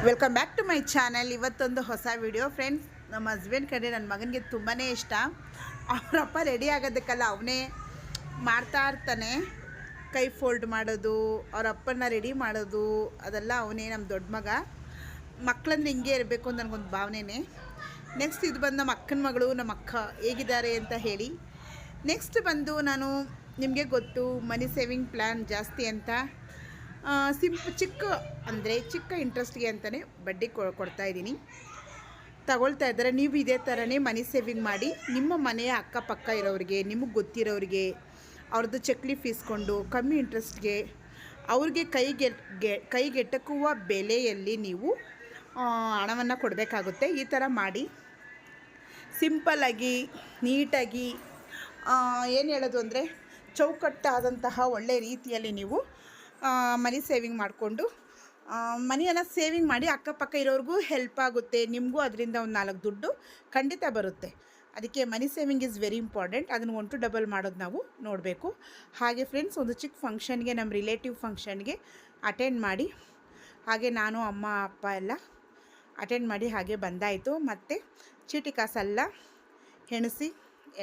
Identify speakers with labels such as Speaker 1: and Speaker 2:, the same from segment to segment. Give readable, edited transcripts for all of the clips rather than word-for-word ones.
Speaker 1: Welcome back to my channel. ಇವತ್ತೊಂದು ಹೊಸ video friends. ನಮ್ಮ ಹಸ್ಬೆಂಡ್ ಕಡೆ ನನ್ನ ಮಗನಿಗೆ ತುಂಬಾ ಇಷ್ಟ. ಅವರಪ್ಪ ರೆಡಿ ಆಗೋದಕ್ಕಲ್ಲ ಅವನೇ ಮಾಡ್ತಾ ಇರ್ತಾನೆ. ಕೈ ಫೋಲ್ಡ್ ಮಾಡೋದು, ಅವ್ರ ಅಪ್ಪನ ರೆಡಿ ಮಾಡೋದು ಅದೆಲ್ಲ ಅವನೇ. ನಮ್ಮ ದೊಡ್ಡ ಮಗ ಮಕ್ಕಳಂದ್ರೆ ಹಿಂಗೆ ಇರಬೇಕು ಅಂತ ನನಗೊಂದು ಭಾವನೆನೇ. ನೆಕ್ಸ್ಟ್ ಇದು ಬಂದು ನಮ್ಮ ಅಕ್ಕನ ಮಗಳು, ನಮ್ಮ ಅಕ್ಕ ಹೇಗಿದ್ದಾರೆ ಅಂತ ಹೇಳಿ. ನೆಕ್ಸ್ಟ್ ಬಂದು ನಾನು ನಿಮಗೆ ಗೊತ್ತು ಮನಿ ಸೇವಿಂಗ್ ಪ್ಲ್ಯಾನ್ ಜಾಸ್ತಿ ಅಂತ ಚಿಕ್ಕ ಇಂಟ್ರೆಸ್ಟ್ಗೆ ಅಂತಲೇ ಬಡ್ಡಿ ಕೊಡ್ತಾಯಿದ್ದೀನಿ, ತಗೊಳ್ತಾ ಇದ್ದಾರೆ. ನೀವು ಇದೇ ಥರನೇ ಮನಿ ಸೇವಿಂಗ್ ಮಾಡಿ ನಿಮ್ಮ ಮನೆಯ ಅಕ್ಕಪಕ್ಕ ಇರೋರಿಗೆ, ನಿಮಗೆ ಗೊತ್ತಿರೋರಿಗೆ ಅವ್ರದ್ದು ಚಕ್ಲಿ ಫೀಸ್ಕೊಂಡು ಕಮ್ಮಿ ಇಂಟ್ರೆಸ್ಟ್ಗೆ ಅವ್ರಿಗೆ ಕೈಗೆಟಕುವ ಬೆಲೆಯಲ್ಲಿ ನೀವು ಹಣವನ್ನು ಕೊಡಬೇಕಾಗುತ್ತೆ. ಈ ಥರ ಮಾಡಿ ಸಿಂಪಲ್ಲಾಗಿ ನೀಟಾಗಿ ಏನು ಹೇಳೋದು ಅಂದರೆ ಚೌಕಟ್ಟಾದಂತಹ ಒಳ್ಳೆಯ ರೀತಿಯಲ್ಲಿ ನೀವು ಮನಿ ಸೇವಿಂಗ್ ಮಾಡಿಕೊಂಡು ಮನಿಯನ್ನು ಸೇವಿಂಗ್ ಮಾಡಿ ಅಕ್ಕಪಕ್ಕ ಇರೋರಿಗೂ ಹೆಲ್ಪ್ ಆಗುತ್ತೆ, ನಿಮಗೂ ಅದರಿಂದ ಒಂದು 4 ದುಡ್ಡು ಖಂಡಿತ ಬರುತ್ತೆ. ಅದಕ್ಕೆ ಮನಿ ಸೇವಿಂಗ್ ಈಸ್ ವೆರಿ ಇಂಪಾರ್ಟೆಂಟ್. ಅದನ್ನು 1 to ಡಬಲ್ ಮಾಡೋದು ನಾವು ನೋಡಬೇಕು. ಹಾಗೆ ಫ್ರೆಂಡ್ಸ್, ಒಂದು ಚಿಕ್ಕ ಫಂಕ್ಷನ್ಗೆ, ನಮ್ಮ ರಿಲೇಟಿವ್ ಫಂಕ್ಷನ್ಗೆ ಅಟೆಂಡ್ ಮಾಡಿ, ಹಾಗೆ ನಾನು ಅಮ್ಮ ಅಪ್ಪ ಎಲ್ಲ ಅಟೆಂಡ್ ಮಾಡಿ ಹಾಗೆ ಬಂದಾಯಿತು. ಮತ್ತು ಚೀಟಿ ಕಾಸೆಲ್ಲ ಎಣಿಸಿ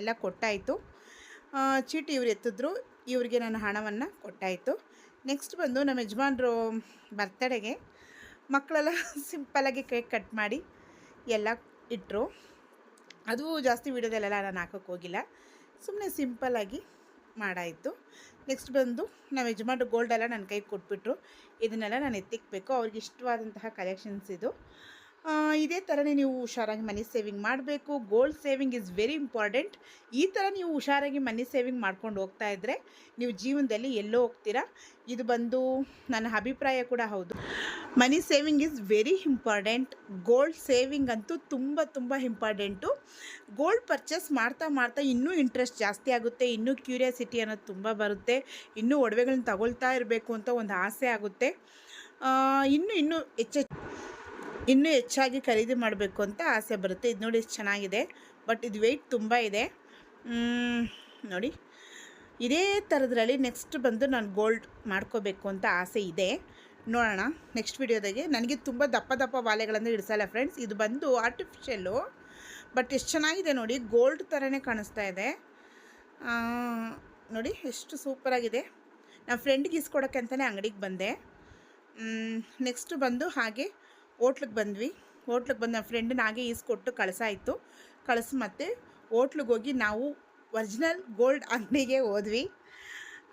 Speaker 1: ಎಲ್ಲ ಕೊಟ್ಟಾಯಿತು. ಚೀಟಿ ಇವ್ರು ಎತ್ತಿದ್ರು, ಇವರಿಗೆ ನಾನು ಹಣವನ್ನು ಕೊಟ್ಟಾಯಿತು. ನೆಕ್ಸ್ಟ್ ಬಂದು ನಮ್ಮ ಯಜಮಾನ್ರು ಬರ್ತಡೆಗೆ ಮಕ್ಕಳೆಲ್ಲ ಸಿಂಪಲ್ಲಾಗಿ ಕೇಕ್ ಕಟ್ ಮಾಡಿ ಎಲ್ಲ ಇಟ್ಟರು. ಅದು ಜಾಸ್ತಿ ವೀಡಿಯೋದಲ್ಲೆಲ್ಲ ನಾನು ಹಾಕೋಕ್ಕೆ ಹೋಗಿಲ್ಲ, ಸುಮ್ಮನೆ ಸಿಂಪಲ್ಲಾಗಿ ಮಾಡಾಯಿತು. ನೆಕ್ಸ್ಟ್ ಬಂದು ನಮ್ಮ ಯಜಮಾನ್ರು ಗೋಲ್ಡೆಲ್ಲ ನನ್ನ ಕೈಗೆ ಕೊಟ್ಬಿಟ್ರು. ಇದನ್ನೆಲ್ಲ ನಾನು ಎತ್ತಿಕ್ಬೇಕು. ಅವ್ರಿಗೆ ಇಷ್ಟವಾದಂತಹ ಕಲೆಕ್ಷನ್ಸ್ ಇದು. ಇದೇ ಥರನೇ ನೀವು ಹುಷಾರಾಗಿ ಮನಿ ಸೇವಿಂಗ್ ಮಾಡಬೇಕು. Gold saving is very important. ಈ ಥರ ನೀವು ಹುಷಾರಾಗಿ ಮನಿ ಸೇವಿಂಗ್ ಮಾಡ್ಕೊಂಡು ಹೋಗ್ತಾ ಇದ್ದರೆ ನೀವು ಜೀವನದಲ್ಲಿ ಎಲ್ಲೋ ಹೋಗ್ತೀರಾ. ಇದು ಬಂದು ನನ್ನ ಅಭಿಪ್ರಾಯ ಕೂಡ ಹೌದು. ಮನಿ saving is very important. Gold saving ಅಂತೂ ತುಂಬ ಇಂಪಾರ್ಟೆಂಟು. ಗೋಲ್ಡ್ ಪರ್ಚೇಸ್ ಮಾಡ್ತಾ ಇನ್ನೂ ಇಂಟ್ರೆಸ್ಟ್ ಜಾಸ್ತಿ ಆಗುತ್ತೆ, ಇನ್ನೂ ಕ್ಯೂರಿಯಾಸಿಟಿ ಅನ್ನೋದು ತುಂಬ ಬರುತ್ತೆ, ಇನ್ನೂ ಒಡವೆಗಳನ್ನ ತಗೊಳ್ತಾ ಇರಬೇಕು ಅಂತ ಒಂದು ಆಸೆ ಆಗುತ್ತೆ. ಇನ್ನೂ ಹೆಚ್ಚಾಗಿ ಖರೀದಿ ಮಾಡಬೇಕು ಅಂತ ಆಸೆ ಬರುತ್ತೆ. ಇದು ನೋಡಿ ಎಷ್ಟು ಚೆನ್ನಾಗಿದೆ, ಬಟ್ ಇದು ವೆಯ್ಟ್ ತುಂಬ ಇದೆ ನೋಡಿ. ಇದೇ ಥರದ್ರಲ್ಲಿ ನೆಕ್ಸ್ಟ್ ಬಂದು ನಾನು ಗೋಲ್ಡ್ ಮಾಡ್ಕೋಬೇಕು ಅಂತ ಆಸೆ ಇದೆ. ನೋಡೋಣ ನೆಕ್ಸ್ಟ್ ವಿಡಿಯೋದಾಗೆ. ನನಗೆ ತುಂಬ ದಪ್ಪ ವಾಲೆಗಳನ್ನು ಇಡಿಸಲ್ಲ ಫ್ರೆಂಡ್ಸ್. ಇದು ಬಂದು ಆರ್ಟಿಫಿಷಿಯಲ್ಲು, ಬಟ್ ಎಷ್ಟು ಚೆನ್ನಾಗಿದೆ ನೋಡಿ, ಗೋಲ್ಡ್ ಥರನೇ ಕಾಣಿಸ್ತಾ ಇದೆ ನೋಡಿ, ಎಷ್ಟು ಸೂಪರಾಗಿದೆ. ನಾನು ಫ್ರೆಂಡ್ಗೆ ಇಸ್ಕೊಡೋಕ್ಕೆ ಅಂತಲೇ ಅಂಗಡಿಗೆ ಬಂದೆ. ನೆಕ್ಸ್ಟ್ ಬಂದು ಹಾಗೆ ಹೋಟ್ಲಿಗೆ ಬಂದು ನನ್ನ ಫ್ರೆಂಡನ್ನ ಹಾಗೆ ಈಸ್ಕೊಟ್ಟು ಕಳಿಸಾಯಿತು. ಮತ್ತು ಹೋಟ್ಲಿಗೆ ಹೋಗಿ ನಾವು ಒರಿಜಿನಲ್ ಗೋಲ್ಡ್ ಅಂಗಡಿಗೆ ಹೋದ್ವಿ.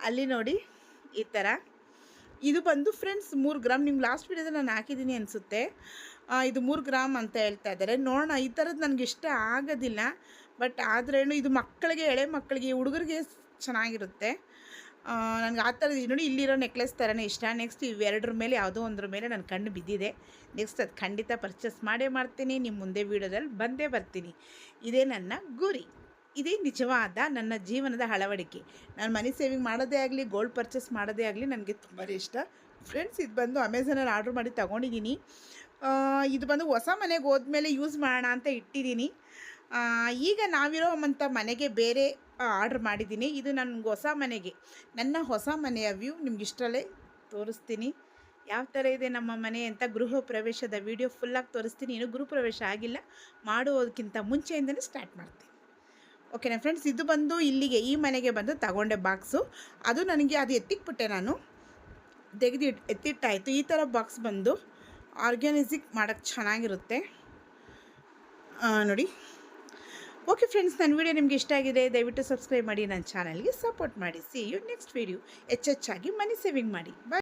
Speaker 1: ಅಲ್ಲಿ ನೋಡಿ ಈ ಥರ ಇದು ಬಂದು ಫ್ರೆಂಡ್ಸ್ 3 ಗ್ರಾಮ್. ನಿಮ್ಗೆ ಲಾಸ್ಟ್ ವೀಡಿಯೋದಲ್ಲಿ ನಾನು ಹಾಕಿದ್ದೀನಿ ಅನಿಸುತ್ತೆ. ಇದು 3 ಗ್ರಾಮ್ ಅಂತ ಹೇಳ್ತಾ ಇದ್ದಾರೆ. ನೋಡೋಣ, ಈ ಥರದ್ದು ನನಗೆ ಇಷ್ಟ ಆಗೋದಿಲ್ಲ, ಬಟ್ ಆದ್ರೇನು ಇದು ಮಕ್ಕಳಿಗೆ, ಎಳೆ ಮಕ್ಕಳಿಗೆ, ಹುಡುಗರಿಗೆ ಚೆನ್ನಾಗಿರುತ್ತೆ. ನನಗೆ ಆ ಥರದ್ದು ನೋಡಿ, ಇಲ್ಲಿರೋ ನೆಕ್ಲೆಸ್ ಥರನೇ ಇಷ್ಟ. ನೆಕ್ಸ್ಟ್ ಇವೆರಡರ ಮೇಲೆ ಯಾವುದೋ ಒಂದ್ರ ಮೇಲೆ ನನ್ನ ಕಣ್ಣು ಬಿದ್ದಿದೆ. ನೆಕ್ಸ್ಟ್ ಅದು ಖಂಡಿತ ಪರ್ಚೇಸ್ ಮಾಡ್ತೀನಿ. ನಿಮ್ಮ ಮುಂದೆ ವೀಡಿಯೋದಲ್ಲಿ ಬಂದೇ ಬರ್ತೀನಿ. ಇದೇ ನನ್ನ ಗುರಿ, ಇದೇ ನಿಜವಾದ ನನ್ನ ಜೀವನದ ಅಳವಡಿಕೆ. ನಾನು ಮನಿ ಸೇವಿಂಗ್ ಮಾಡೋದೇ ಆಗಲಿ, ಗೋಲ್ಡ್ ಪರ್ಚೇಸ್ ಮಾಡೋದೇ ಆಗಲಿ ನನಗೆ ತುಂಬಾ ಇಷ್ಟ ಫ್ರೆಂಡ್ಸ್. ಇದು ಬಂದು ಅಮೆಝಾನಲ್ಲಿ ಆರ್ಡ್ರ್ ಮಾಡಿ ತೊಗೊಂಡಿದ್ದೀನಿ. ಇದು ಬಂದು ಹೊಸ ಮನೆಗೆ ಹೋದ್ಮೇಲೆ ಯೂಸ್ ಮಾಡೋಣ ಅಂತ ಇಟ್ಟಿದ್ದೀನಿ. ಈಗ ನಾವಿರೋವಂಥ ಮನೆಗೆ ಬೇರೆ ಆರ್ಡ್ರ್ ಮಾಡಿದ್ದೀನಿ. ಇದು ನನಗೆ ಹೊಸ ಮನೆಗೆ, ನನ್ನ ಹೊಸ ಮನೆಯ ವ್ಯೂ ನಿಮ್ಗೆ ಇಷ್ಟರಲ್ಲೇ ತೋರಿಸ್ತೀನಿ. ಯಾವ ಥರ ಇದೆ ನಮ್ಮ ಮನೆ ಅಂತ. ಗೃಹ ಪ್ರವೇಶದ ವಿಡಿಯೋ ಫುಲ್ಲಾಗಿ ತೋರಿಸ್ತೀನಿ. ಇನ್ನೂ ಗೃಹ ಪ್ರವೇಶ ಆಗಿಲ್ಲ, ಮಾಡುವುದಕ್ಕಿಂತ ಮುಂಚೆಯಿಂದಲೇ ಸ್ಟಾರ್ಟ್ ಮಾಡ್ತೀನಿ. ಓಕೆನಾ ಫ್ರೆಂಡ್ಸ್. ಇದು ಬಂದು ಇಲ್ಲಿಗೆ, ಈ ಮನೆಗೆ ಬಂದು ತಗೊಂಡೆ ಬಾಕ್ಸು. ಅದು ನನಗೆ ಅದು ಎತ್ತಿಕ್ಬಿಟ್ಟೆ, ನಾನು ಎತ್ತಿಟ್ಟಾಯಿತು. ಈ ಥರ ಬಾಕ್ಸ್ ಬಂದು ಆರ್ಗ್ಯಾನಿಸಿಕ್ ಮಾಡೋಕ್ಕೆ ಚೆನ್ನಾಗಿರುತ್ತೆ ನೋಡಿ. ಓಕೆ ಫ್ರೆಂಡ್ಸ್, ನನ್ನ ವಿಡಿಯೋ ನಿಮಗೆ ಇಷ್ಟ ಆಗಿದೆ, ದಯವಿಟ್ಟು ಸಬ್ಸ್ಕ್ರೈಬ್ ಮಾಡಿ, ನನ್ನ ಚಾನಲ್ಗೆ ಸಪೋರ್ಟ್ ಮಾಡಿ. See you next video. ಹೆಚ್ಚಾಗಿ ಮನಿ ಸೇವಿಂಗ್ ಮಾಡಿ. ಬಾಯ್.